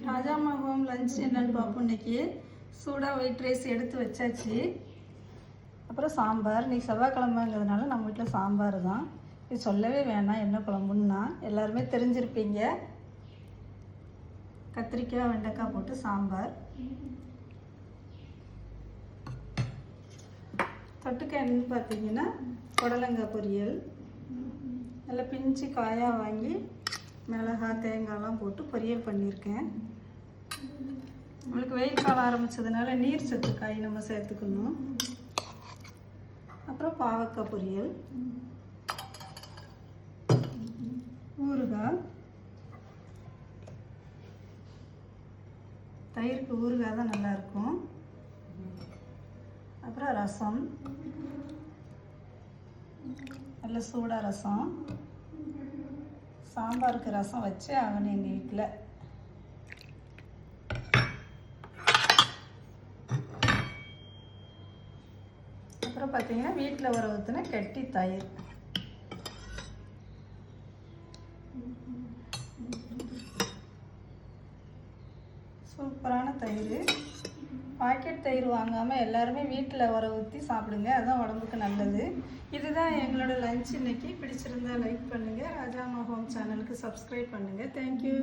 Rajama home lunch என்னென்னு பார்ப்போம். இன்றைக்கி சூடாக ஒயிட் ரைஸ் எடுத்து வச்சாச்சு. அப்புறம் சாம்பார். இன்றைக்கி செவ்வாய்க்கிழமைங்கிறதுனால நம்ம வீட்டில் சாம்பார் தான். இது சொல்லவே வேணாம் என்ன குழம்புன்னா எல்லாருமே தெரிஞ்சிருப்பீங்க. கத்திரிக்காய் வெண்டைக்காய் போட்டு சாம்பார். தொட்டுக்க என்னன்னு பார்த்தீங்கன்னா புடலங்காய் பொரியல். நல்லா பிஞ்சு காயாக வாங்கி மிளகாய் தேங்காய்லாம் போட்டு பொரியல் பண்ணியிருக்கேன். உங்களுக்கு வெயில் காலம் ஆரம்பித்ததுனால நீர் சத்து காய் நம்ம சேர்த்துக்கணும். அப்புறம் பாவக்காய் பொரியல், ஊறுகாய். தயிருக்கு ஊறுகாய் தான் நல்லாயிருக்கும். அப்புறம் ரசம், நல்ல சூடாக ரசம். சாம்பாருக்கு ரசம் வச்சு ஆகணும் எங்கள் வீட்டில். அப்புறம் பார்த்தீங்கன்னா வீட்டில் வர ஊற்றின கெட்டி தயிர். சூப்பரான தயிர். பாக்கெட் தயிர் வாங்காமல் எல்லாருமே வீட்டில் வர ஊற்றி சாப்பிடுங்க, அதுதான் உடம்புக்கு நல்லது. இதுதான் எங்களோட லஞ்ச் இன்னைக்கு. பிடிச்சிருந்தா லைக் பண்ணுங்கள். ராஜாமா ஹோம் சேனலுக்கு சப்ஸ்கிரைப் பண்ணுங்கள். தேங்க்யூ.